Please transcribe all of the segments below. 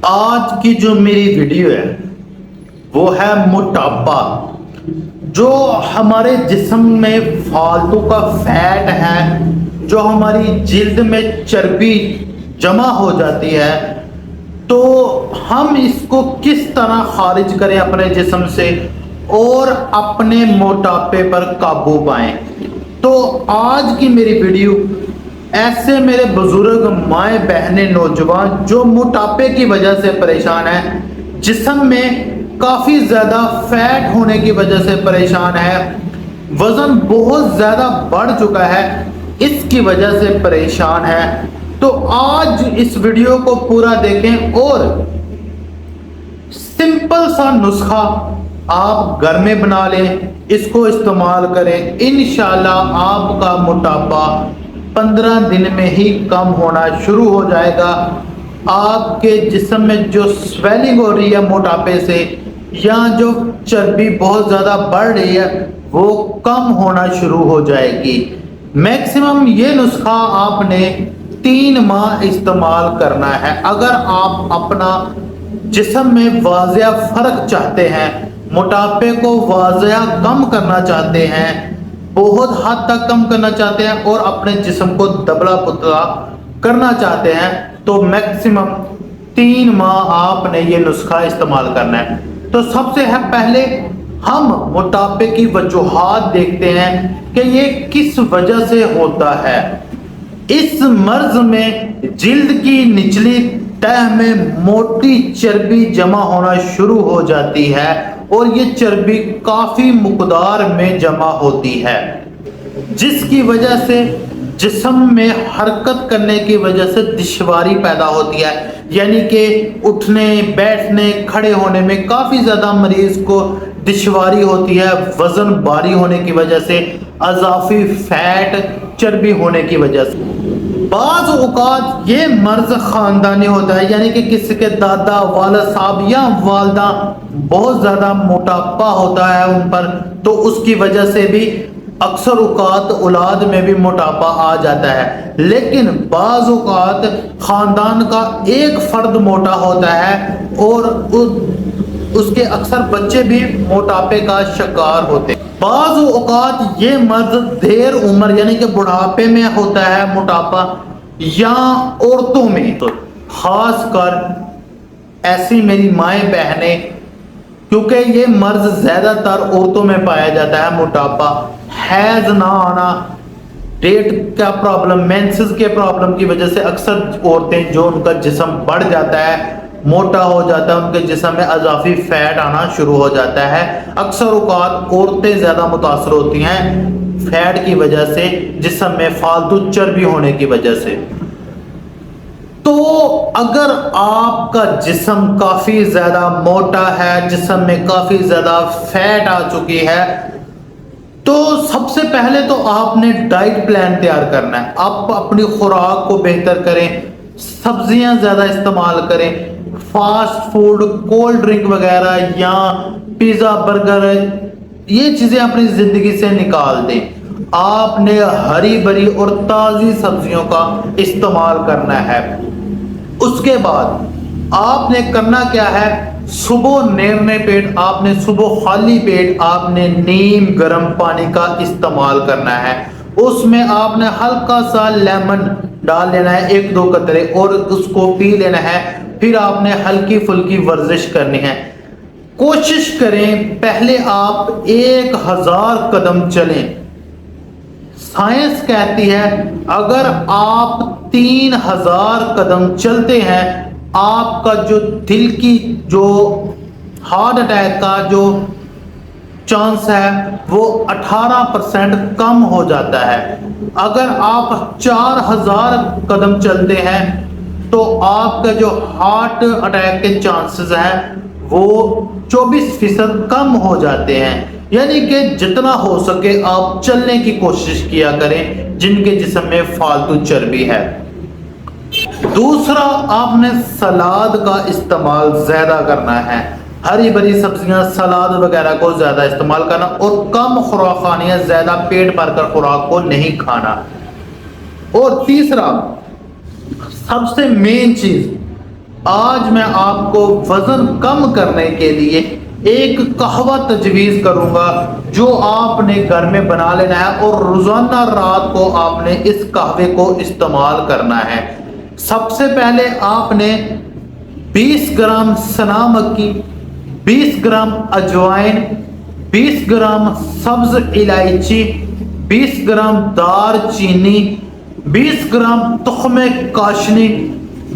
آج کی جو میری ویڈیو ہے وہ ہے موٹاپا، جو ہمارے جسم میں فالتو کا فیٹ ہے، جو ہماری جلد میں چربی جمع ہو جاتی ہے، تو ہم اس کو کس طرح خارج کریں اپنے جسم سے اور اپنے موٹاپے پر قابو پائیں۔ تو آج کی میری ویڈیو ایسے میرے بزرگ، مائیں بہنیں، نوجوان جو موٹاپے کی وجہ سے پریشان ہیں، جسم میں کافی زیادہ فیٹ ہونے کی وجہ سے پریشان ہے، وزن بہت زیادہ بڑھ چکا ہے، اس کی وجہ سے پریشان ہے، تو آج اس ویڈیو کو پورا دیکھیں اور سمپل سا نسخہ آپ گھر میں بنا لیں، اس کو استعمال کریں، انشاءاللہ آپ کا موٹاپا 15 دن میں ہی کم ہونا شروع ہو جائے گا۔ آپ کے جسم میں جو سویلنگ ہو رہی ہے موٹاپے سے، یا جو چربی بہت زیادہ بڑھ رہی ہے، وہ کم ہونا شروع ہو جائے گی۔ میکسیمم یہ نسخہ آپ نے 3 ماہ استعمال کرنا ہے۔ اگر آپ اپنا جسم میں واضح فرق چاہتے ہیں، موٹاپے کو واضح کم کرنا چاہتے ہیں، بہت حد تک کم کرنا چاہتے ہیں اور اپنے جسم کو دبلا پتلا کرنا چاہتے ہیں، تو میکسیمم 3 ماہ آپ نے یہ نسخہ استعمال کرنا ہے۔ تو سب سے پہلے ہم موٹاپے کی وجوہات دیکھتے ہیں کہ یہ کس وجہ سے ہوتا ہے۔ اس مرض میں جلد کی نچلی تہہ میں موٹی چربی جمع ہونا شروع ہو جاتی ہے اور یہ چربی کافی مقدار میں جمع ہوتی ہے، جس کی وجہ سے جسم میں حرکت کرنے کی وجہ سے دشواری پیدا ہوتی ہے، یعنی کہ اٹھنے، بیٹھنے، کھڑے ہونے میں کافی زیادہ مریض کو دشواری ہوتی ہے، وزن بھاری ہونے کی وجہ سے، اضافی فیٹ، چربی ہونے کی وجہ سے۔ بعض اوقات یہ مرض خاندانی ہوتا ہے، یعنی کہ کسی کے دادا، والد صاحب یا والدہ بہت زیادہ موٹاپا ہوتا ہے ان پر، تو اس کی وجہ سے بھی اکثر اوقات اولاد میں بھی موٹاپا آ جاتا ہے۔ لیکن بعض اوقات خاندان کا ایک فرد موٹا ہوتا ہے اور اس کے اکثر بچے بھی موٹاپے کا شکار ہوتے ہیں۔ بعض اوقات یہ مرض دیر عمر یعنی کہ بڑھاپے میں ہوتا ہے موٹاپا، یا عورتوں میں، تو خاص کر ایسی میری مائیں بہنیں، کیونکہ یہ مرض زیادہ تر عورتوں میں پایا جاتا ہے، موٹاپا، حیض نہ آنا، ڈیٹ کا پرابلم، مینسز کے پرابلم کی وجہ سے اکثر عورتیں جو ان کا جسم بڑھ جاتا ہے، موٹا ہو جاتا ہے، ان کے جسم میں اضافی فیٹ آنا شروع ہو جاتا ہے۔ اکثر اوقات عورتیں زیادہ متاثر ہوتی ہیں فیٹ کی وجہ سے، جسم میں فالتو چربی ہونے کی وجہ سے۔ تو اگر آپ کا جسم کافی زیادہ موٹا ہے، جسم میں کافی زیادہ فیٹ آ چکی ہے، تو سب سے پہلے تو آپ نے ڈائٹ پلان تیار کرنا ہے۔ آپ اپنی خوراک کو بہتر کریں، سبزیاں زیادہ استعمال کریں، فاسٹ فوڈ، کولڈ ڈرنک وغیرہ یا پیزا، برگر، یہ چیزیں اپنی زندگی سے نکال دیں۔ آپ نے ہری بھری اور تازی سبزیوں کا استعمال کرنا ہے۔ اس کے بعد آپ نے کرنا کیا ہے، صبح نیرنے پیٹ، آپ نے صبح خالی پیٹ آپ نے نیم گرم پانی کا استعمال کرنا ہے۔ اس میں آپ نے ہلکا سا لیمن ڈال لینا ہے، 1-2 قطرے، اور اس کو پی لینا ہے۔ پھر آپ نے ہلکی پھلکی ورزش کرنی ہے۔ کوشش کریں پہلے آپ 1000 قدم چلیں۔ سائنس کہتی ہے اگر آپ 3000 قدم چلتے ہیں، آپ کا جو دل کی جو ہارٹ اٹیک کا جو چانس ہے وہ 18% کم ہو جاتا ہے۔ اگر آپ 4000 قدم چلتے ہیں تو آپ کا جو ہارٹ اٹیک کے چانسز ہیں وہ 24% کم ہو جاتے ہیں۔ یعنی کہ جتنا ہو سکے آپ چلنے کی کوشش کیا کریں جن کے جسم میں فالتو چربی ہے۔ دوسرا، آپ نے سلاد کا استعمال زیادہ کرنا ہے، ہری بھری سبزیاں، سلاد وغیرہ کو زیادہ استعمال کرنا، اور کم خوراک کھانی ہے، زیادہ پیٹ بھر کر خوراک کو نہیں کھانا۔ اور تیسرا، سب سے مین چیز، آج میں آپ کو وزن کم کرنے کے لیے ایک قہوہ تجویز کروں گا جو آپ نے گھر میں بنا لینا ہے اور روزانہ رات کو آپ نے اس قہوے کو استعمال کرنا ہے۔ سب سے پہلے آپ نے 20 گرام سنا مکی، 20 گرام اجوائن، 20 گرام سبز الائچی، 20 گرام دار چینی، 20 گرام تخم کاشنی،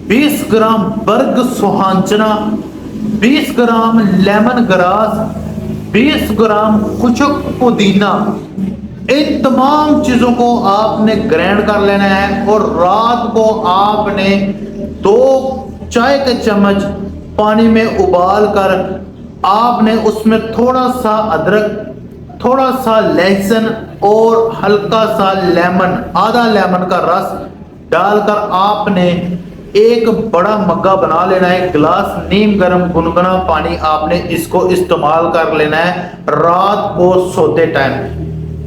20 گرام برگ سوہانچنا، 20 گرام لیمن گراس، 20 گرام خشک پودینہ۔ ان تمام چیزوں کو آپ نے گرینڈ کر لینا ہے اور رات کو آپ نے 2 چائے کے چمچ پانی میں ابال کر آپ نے اس میں تھوڑا سا ادرک، تھوڑا سا لہسن اور ہلکا سا لیمن، آدھا لیمن کا رس ڈال کر آپ نے ایک بڑا مگا بنا لینا ہے، گلاس نیم گرم گنگنا پانی آپ نے اس کو استعمال کر لینا ہے رات کو سوتے ٹائم۔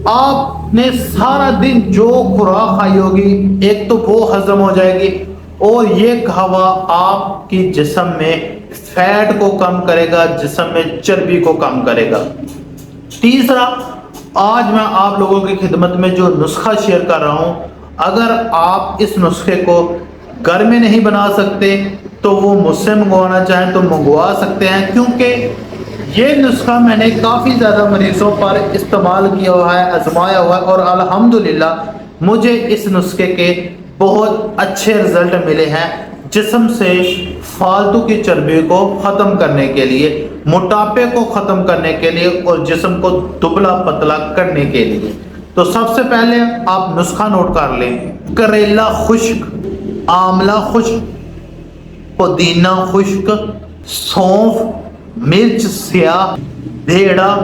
آپ نے سارا دن جو خوراک کھائی ہوگی ایک تو وہ ہضم ہو جائے گی اور یہ قہوہ آپ کی جسم میں فیٹ کو کم کرے گا، جسم میں چربی کو کم کرے گا۔ تیسرا، آج میں آپ لوگوں کی خدمت میں جو نسخہ شیئر کر رہا ہوں، اگر آپ اس نسخے کو گھر میں نہیں بنا سکتے تو وہ مجھ سے منگوانا چاہیں تو منگوا سکتے ہیں، کیونکہ یہ نسخہ میں نے کافی زیادہ مریضوں پر استعمال کیا ہوا ہے، آزمایا ہوا ہے اور الحمدللہ مجھے اس نسخے کے بہت اچھے رزلٹ ملے ہیں جسم سے فالتو کی چربی کو ختم کرنے کے لیے، موٹاپے کو ختم کرنے کے لیے اور جسم کو دبلا پتلا کرنے کے لیے۔ تو سب سے پہلے آپ نسخہ نوٹ کر لیں: کریلا خشک، آملہ خشک، پودینہ خشک، سونف، مرچ سیاہ، بھیڑا،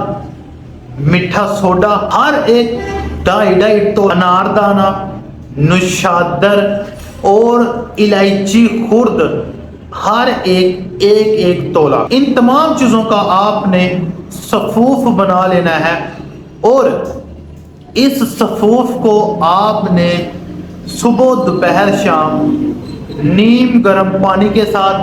میٹھا سوڈا ہر ایک 2.5 تو، اناردانہ، نشادر اور الائچی خرد ہر ایک تولہ۔ ان تمام چیزوں کا آپ نے صفوف بنا لینا ہے اور اس صفوف کو آپ نے صبح دوپہر شام نیم گرم پانی کے ساتھ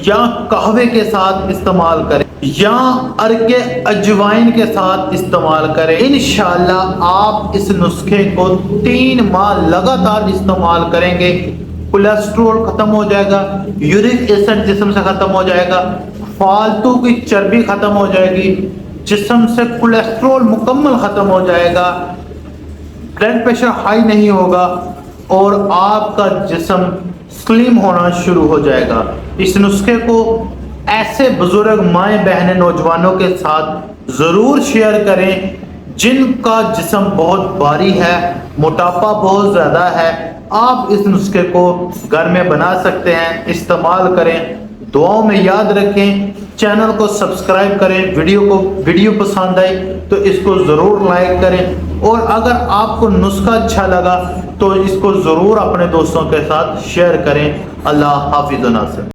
یا قہوے کے ساتھ استعمال کریں یا ارک اجوائن کے ساتھ استعمال کریں۔ انشاءاللہ آپ اس نسخے کو 3 ماہ لگاتار استعمال کریں گے، کولیسٹرول ختم ہو جائے گا، یورک ایسڈ جسم سے ختم ہو جائے گا، فالتو کی چربی ختم ہو جائے گی، جسم سے کولیسٹرول مکمل ختم ہو جائے گا، بلڈ پریشر ہائی نہیں ہوگا اور آپ کا جسم سلیم ہونا شروع ہو جائے گا۔ اس نسخے کو ایسے بزرگ مائیں بہنیں نوجوانوں کے ساتھ ضرور شیئر کریں جن کا جسم بہت بھاری ہے، موٹاپا بہت زیادہ ہے۔ آپ اس نسخے کو گھر میں بنا سکتے ہیں، استعمال کریں۔ دعاؤں میں یاد رکھیں، چینل کو سبسکرائب کریں، ویڈیو پسند آئی تو اس کو ضرور لائک کریں اور اگر آپ کو نسخہ اچھا لگا تو اس کو ضرور اپنے دوستوں کے ساتھ شیئر کریں۔ اللہ حافظ و ناصر۔